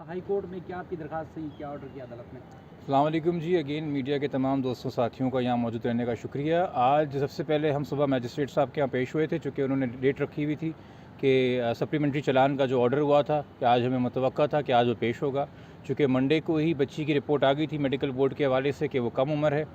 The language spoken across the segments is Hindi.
हाई कोर्ट में क्या आपकी दरख्वास्त थी, क्या ऑर्डर किया अदालत ने? अस्सलाम वालेकुम जी। अगेन मीडिया के तमाम दोस्तों साथियों का यहाँ मौजूद रहने का शुक्रिया। आज सबसे पहले हम सुबह मैजिस्ट्रेट साहब के यहाँ पेश हुए थे, चूँकि उन्होंने डेट रखी हुई थी कि सप्लीमेंट्री चालान का जो ऑर्डर हुआ था कि आज हमें मुतवक्का था कि आज वो पेश होगा। चूँकि मंडे को ही बच्ची की रिपोर्ट आ गई थी मेडिकल बोर्ड के हवाले से कि वो कम उम्र है,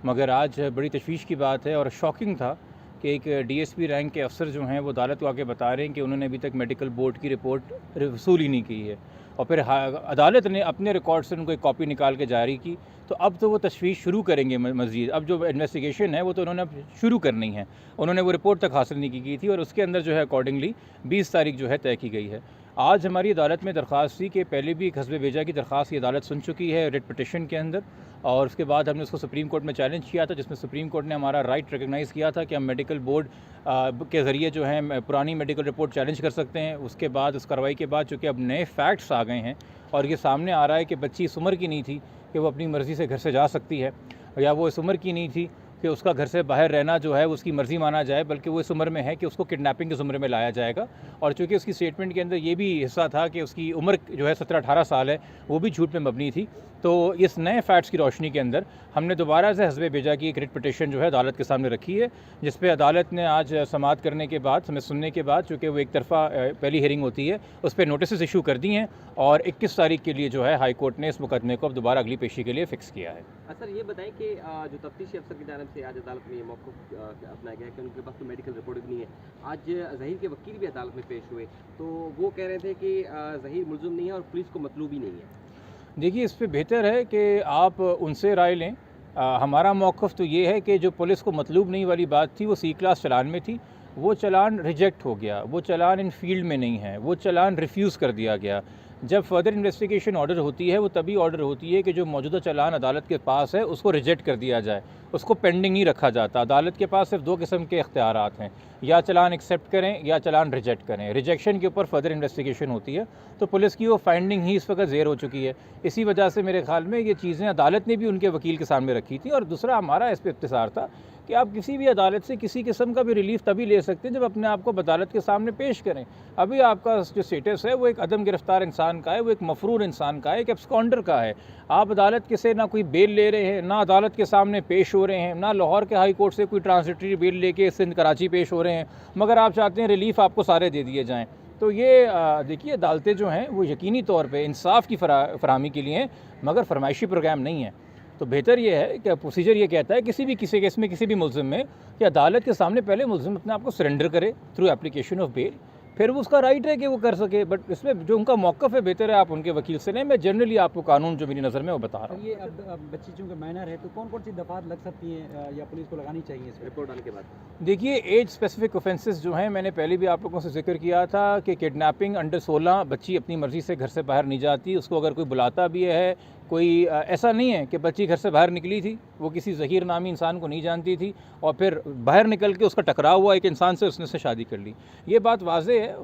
मगर आज बड़ी तशवीश की बात है और शॉकिंग था कि एक डीएसपी रैंक के अफसर जो हैं वो अदालत को आके बता रहे हैं कि उन्होंने अभी तक मेडिकल बोर्ड की रिपोर्ट वसूल ही नहीं की है, और फिर अदालत ने अपने रिकॉर्ड से उनको एक कॉपी निकाल के जारी की। तो अब तो वो तशवीश शुरू करेंगे मज़ीद। अब जो इन्वेस्टिगेशन है वो तो उन्होंने अब शुरू करनी है। उन्होंने वो रिपोर्ट तक हासिल नहीं की थी और उसके अंदर जो है अकॉर्डिंगली 20 तारीख जो है तय की गई है। आज हमारी अदालत में दरख्वास्त थी कि पहले भी एक हस्बे भेजा की दरख्वास्त की अदालत सुन चुकी है रेड पटिशन के अंदर, और उसके बाद हमने उसको सुप्रीम कोर्ट में चैलेंज किया था, जिसमें सुप्रीम कोर्ट ने हमारा राइट रिकग्नाइज़ किया था कि हम मेडिकल बोर्ड के ज़रिए जो है पुरानी मेडिकल रिपोर्ट चैलेंज कर सकते हैं। उसके बाद उस कार्रवाई के बाद चूँकि अब नए फैक्ट्स आ गए हैं और ये सामने आ रहा है कि बच्ची इस उम्र की नहीं थी कि वो अपनी मर्ज़ी से घर से जा सकती है, या वो इस उम्र की नहीं थी कि उसका घर से बाहर रहना जो है उसकी मर्ज़ी माना जाए, बल्कि वो इस उम्र में है कि उसको किडनैपिंग की उम्र में लाया जाएगा। और चूँकि उसकी स्टेटमेंट के अंदर ये भी हिस्सा था कि उसकी उम्र जो है 17-18 साल है, वो भी झूठ में मबनी थी। तो इस नए फैक्ट्स की रोशनी के अंदर हमने दोबारा से हस्बे भेजा की एक रिट पिटिशन जो है अदालत के सामने रखी है, जिस पे अदालत ने आज समाअत करने के बाद, हमें सुनने के बाद, चूँकि वो एक तरफ़ा पहली हियरिंग होती है, उस पर नोटिस इशू कर दी हैं और 21 तारीख के लिए जो है हाई कोर्ट ने इस मुकदमे को अब दोबारा अगली पेशी के लिए फ़िक्स किया है। सर ये बताएं कि जो तफ्तीशी अफसर की जानब से आज अदालत में ये मौक़िफ़ अपनाया गया है कि उनके पास तो मेडिकल रिपोर्ट भी नहीं है। आज ज़हीर के वकील भी अदालत में पेश हुए, तो वो कह रहे थे कि ज़हीर मुलज़िम नहीं है और पुलिस को मतलूब ही नहीं है। देखिए, इस पे बेहतर है कि आप उनसे राय लें। हमारा मौक़िफ़ तो ये है कि जो पुलिस को मतलूब नहीं वाली बात थी वो सी क्लास चालान में थी, वो चालान रिजेक्ट हो गया, वो चालान इन फील्ड में नहीं है, वो चालान रिफ्यूज़ कर दिया गया। जब फर्दर इन्वेस्टिगेशन ऑर्डर होती है वो तभी ऑर्डर होती है कि जो मौजूदा चालान अदालत के पास है उसको रिजेक्ट कर दिया जाए, उसको पेंडिंग नहीं रखा जाता। अदालत के पास सिर्फ 2 किस्म के इख्तियारात हैं, या चालान एक्सेप्ट करें या चालान रिजेक्ट करें। रिजेक्शन के ऊपर फर्दर इन्वेस्टिगेशन होती है, तो पुलिस की वो फाइंडिंग ही इस वक्त ज़ेर हो चुकी है। इसी वजह से मेरे ख्याल में ये चीज़ें अदालत ने भी उनके वकील के सामने रखी थी। और दूसरा हमारा इस पर इख्तिसार था कि आप किसी भी अदालत से किसी किस्म का भी रिलीफ तभी ले सकते हैं जब अपने आप को अदालत के सामने पेश करें। अभी आपका जो स्टेटस है वो एक अदम गिरफ्तार इंसान का है, वो एक मफरूर इंसान का है, एक एब्सकॉन्डर का है। आप अदालत के से ना कोई बेल ले रहे हैं, ना अदालत के सामने पेश हो रहे हैं, ना लाहौर के हाई कोर्ट से कोई ट्रांजिटरी बेल लेके सिंध कराची पेश हो रहे हैं, मगर आप चाहते हैं रिलीफ आपको सारे दे दिए जाएँ। तो ये देखिए, अदालतें जो हैं वो यकीनी तौर पे इंसाफ की फराहमी के लिए हैं, मगर फरमाइशी प्रोग्राम नहीं है। तो बेहतर ये है कि प्रोसीजर ये कहता है किसी केस में किसी भी मुल्ज़िम में कि अदालत के सामने पहले मुल्ज़िम अपने आप को सरेंडर करे थ्रू एप्लीकेशन ऑफ बेल, फिर वो उसका राइट है कि वो कर सके। बट इसमें जो उनका मौक़िफ़ है बेहतर है आप उनके वकील से लें। मैं जनरली आपको कानून जो मेरी नज़र में वो बता रहा हूँ। ये अब बच्ची चूँकि माइनर है, तो कौन-कौन सी दफ़ात लग सकती हैं या पुलिस को लगानी चाहिए इस रिपोर्ट आने के बाद? देखिए, एज स्पेसिफिक ऑफेंसेस जो हैं, मैंने पहले भी आप लोगों से जिक्र किया था कि किडनैपिंग अंडर 16 बच्ची अपनी मर्ज़ी से घर से बाहर नहीं जाती। उसको अगर कोई बुलाता भी है, कोई ऐसा नहीं है कि बच्ची घर से बाहर निकली थी, वो किसी ज़हीर नामी इंसान को नहीं जानती थी और फिर बाहर निकल के उसका टकराव हुआ एक इंसान से, उसने उससे शादी कर ली। ये बात वाज़ेह है,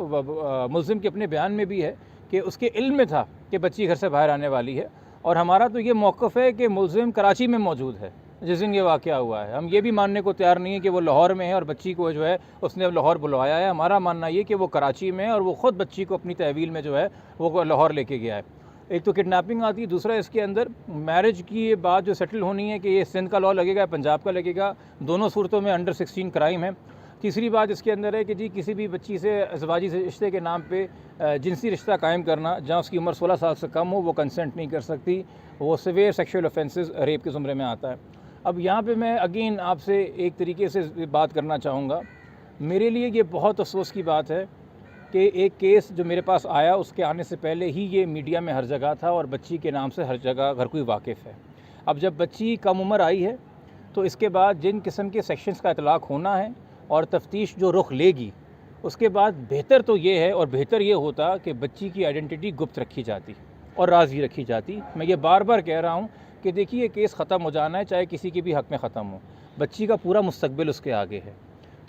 मुल्ज़िम के अपने बयान में भी है कि उसके इल्म में था कि बच्ची घर से बाहर आने वाली है। और हमारा तो ये मौक़िफ़ है कि मुल्ज़िम कराची में मौजूद है जिस दिन ये वाक़या हुआ है। हम ये भी मानने को तैयार नहीं है कि वो लाहौर में है और बच्ची को जो है उसने अब लाहौर बुलवाया है। हमारा मानना ये कि वो कराची में है और वो ख़ुद बच्ची को अपनी तहवील में जो है वो लाहौर लेके गया है। एक तो किडनैपिंग आती है, दूसरा इसके अंदर मैरिज की ये बात जो सेटल होनी है कि ये सिंध का लॉ लगेगा, पंजाब का लगेगा, दोनों सूरतों में अंडर 16 क्राइम है। तीसरी बात इसके अंदर है कि जी किसी भी बच्ची से अज़वाजी रिश्ते के नाम पे जिनसी रिश्ता कायम करना जहाँ उसकी उम्र 16 साल से कम हो, वो कंसेंट नहीं कर सकती। वो सिवियर सेक्शुअल ऑफेंसेस रेप के ज़ुमरे में आता है। अब यहाँ पे मैं अगेन आपसे एक तरीके से बात करना चाहूँगा। मेरे लिए ये बहुत अफसोस की बात है कि एक केस जो मेरे पास आया उसके आने से पहले ही ये मीडिया में हर जगह था और बच्ची के नाम से हर जगह हर कोई वाकिफ़ है। अब जब बच्ची कम उम्र आई है तो इसके बाद जिन किस्म के सेक्शंस का इतलाक़ होना है और तफ्तीश जो रुख लेगी, उसके बाद बेहतर तो ये है और बेहतर ये होता कि बच्ची की आइडेंटिटी गुप्त रखी जाती और राज़ी रखी जाती। मैं ये बार बार कह रहा हूँ कि देखिए, केस ख़त्म हो जाना है, चाहे किसी के भी हक़ में ख़त्म हो, बच्ची का पूरा मुस्तक़बिल उसके आगे है।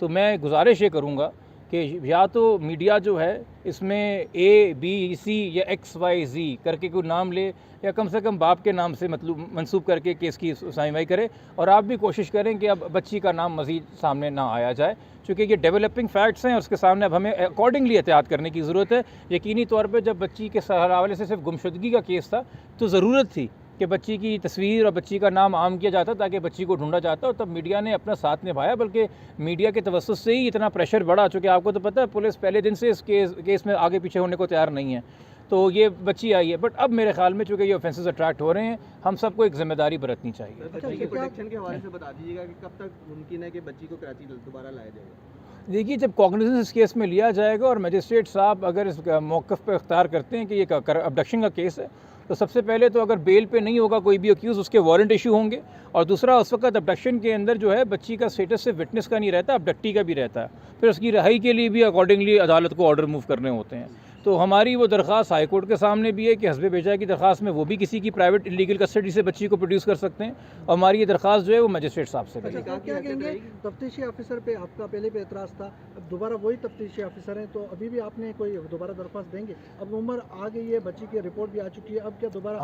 तो मैं गुजारिश ये करूँगा कि या तो मीडिया जो है इसमें ABC या XYZ करके कोई नाम ले, या कम से कम बाप के नाम से मतलब मंसूब करके केस की सुनवाई करे, और आप भी कोशिश करें कि अब बच्ची का नाम मज़ीद सामने ना आया जाए, क्योंकि ये डेवलपिंग फैक्ट्स हैं और उसके सामने अब हमें अकॉर्डिंगली एहतियात करने की ज़रूरत है। यकीनी तौर पर जब बच्ची के हवाले से सिर्फ गुमशुदगी का केस था तो ज़रूरत थी कि बच्ची की तस्वीर और बच्ची का नाम आम किया जाता ताकि बच्ची को ढूंढा जाता, और तब मीडिया ने अपना साथ निभाया, बल्कि मीडिया के तवज्जुह से ही इतना प्रेशर बढ़ा, चूँकि आपको तो पता है पुलिस पहले दिन से इस केस में आगे पीछे होने को तैयार नहीं है, तो ये बच्ची आई है। बट अब मेरे ख्याल में चूँकि ये ऑफेंसेस अट्रैक्ट हो रहे हैं, हम सबको एक जिम्मेदारी बरतनी चाहिए। बच्ची के प्रोटेक्शन के हवाले से बता दीजिएगा कि कब तक मुमकिन है कि बच्ची को कराची दोबारा लाया जाएगा? देखिए, जब कॉग्निजेंस इस केस में लिया जाएगा और मजिस्ट्रेट साहब अगर इस मौक़िफ़ पर इख्तियार करते हैं कि ये अबडक्शन का केस है, तो सबसे पहले तो अगर बेल पे नहीं होगा कोई भी अक्यूज़, उसके वारंट इशू होंगे, और दूसरा उस वक्त अबडक्शन के अंदर जो है बच्ची का स्टेटस सिर्फ विटनेस का नहीं रहता, अबडक्टी का भी रहता है, फिर उसकी रिहाई के लिए भी अकॉर्डिंगली अदालत को ऑर्डर मूव करने होते हैं। तो हमारी वो दरख्वास्त हाई कोर्ट के सामने भी है कि हस्बे बेजा की दरख्वास्त में वो भी किसी की प्राइवेट इलीगल कस्टडी से बच्ची को प्रोड्यूस कर सकते हैं, और हमारी ये दरख्वास्त जो है वो मजिस्ट्रेट साहब से अच्छा, क्या कहेंगे तफ्तीशी ऑफिसर पे आपका पहले भी एतराज़ था, अब दोबारा वही तफ्तीशी ऑफिसर हैं, तो अभी भी आपने कोई दोबारा दरख्वास्त देंगे? अब उम्र आ गई है, बच्ची की रिपोर्ट भी आ चुकी है, अब क्या दोबारा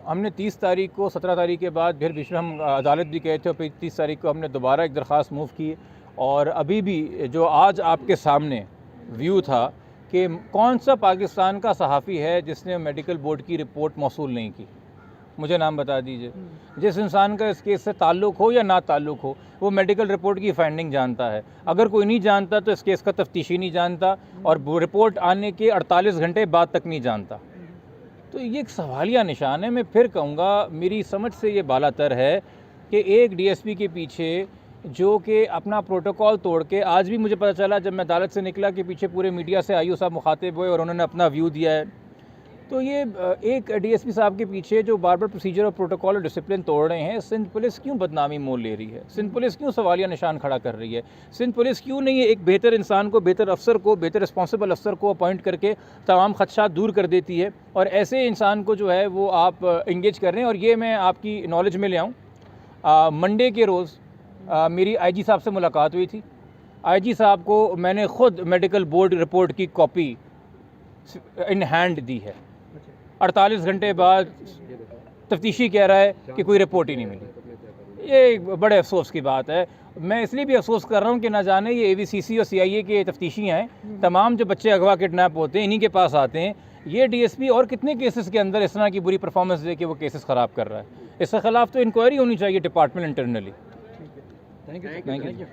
हमने 30 तारीख को 17 तारीख के बाद फिर बीच में हम अदालत भी गए थे, और फिर 30 तारीख को हमने दोबारा एक दरख्वास्त मूव की, और अभी भी जो आज आपके सामने व्यू था कि कौन सा पाकिस्तान का सहाफ़ी है जिसने मेडिकल बोर्ड की रिपोर्ट मौसूल नहीं की, मुझे नाम बता दीजिए। जिस इंसान का इस केस से ताल्लुक़ हो या ना ताल्लुक़ हो, वो मेडिकल रिपोर्ट की फाइंडिंग जानता है। अगर कोई नहीं जानता तो इस केस का तफ्तीशी नहीं जानता, और रिपोर्ट आने के 48 घंटे बाद तक नहीं जानता। तो ये एक सवालिया निशान है। मैं फिर कहूँगा, मेरी समझ से ये बालातर है कि एक DSP के पीछे जो कि अपना प्रोटोकॉल तोड़ के, आज भी मुझे पता चला जब मैं अदालत से निकला कि पीछे पूरे मीडिया से आईओ साहब मुखातिब हुए और उन्होंने अपना व्यू दिया है, तो ये एक DSP साहब के पीछे जो बार बार प्रोसीजर और प्रोटोकॉल और डिसिप्लिन तोड़ रहे हैं, सिंध पुलिस क्यों बदनामी मोल ले रही है? सिंध पुलिस क्यों सवालिया निशान खड़ा कर रही है? सिंध पुलिस क्यों नहीं है एक बेहतर इंसान को, बेहतर अफसर को, बेहतर रिस्पॉन्सिबल अफसर को अपॉइंट करके तमाम खदशात दूर कर देती है, और ऐसे इंसान को जो है वो आप इंगेज कर रहे हैं? और ये मैं आपकी नॉलेज में ले आऊँ, मंडे के रोज़ मेरी IG साहब से मुलाकात हुई थी। IG साहब को मैंने ख़ुद मेडिकल बोर्ड रिपोर्ट की कॉपी इन हैंड दी है। 48 घंटे बाद तफ्तीशी कह रहा है कि कोई रिपोर्ट ही नहीं मिली। ये एक बड़े अफसोस की बात है। मैं इसलिए भी अफसोस कर रहा हूँ कि ना जाने ये AVCC और CIA के तफ्तीशी हैं, तमाम जो बच्चे अगवा किडनैप होते हैं इन्हीं के पास आते हैं। ये DSP और कितने केसेस के अंदर इस तरह की बुरी परफॉर्मेंस दे के वो केसेस ख़राब कर रहा है। इसके ख़िलाफ़ तो इंक्वायरी होनी चाहिए डिपार्टमेंट इंटरनली। Thank you.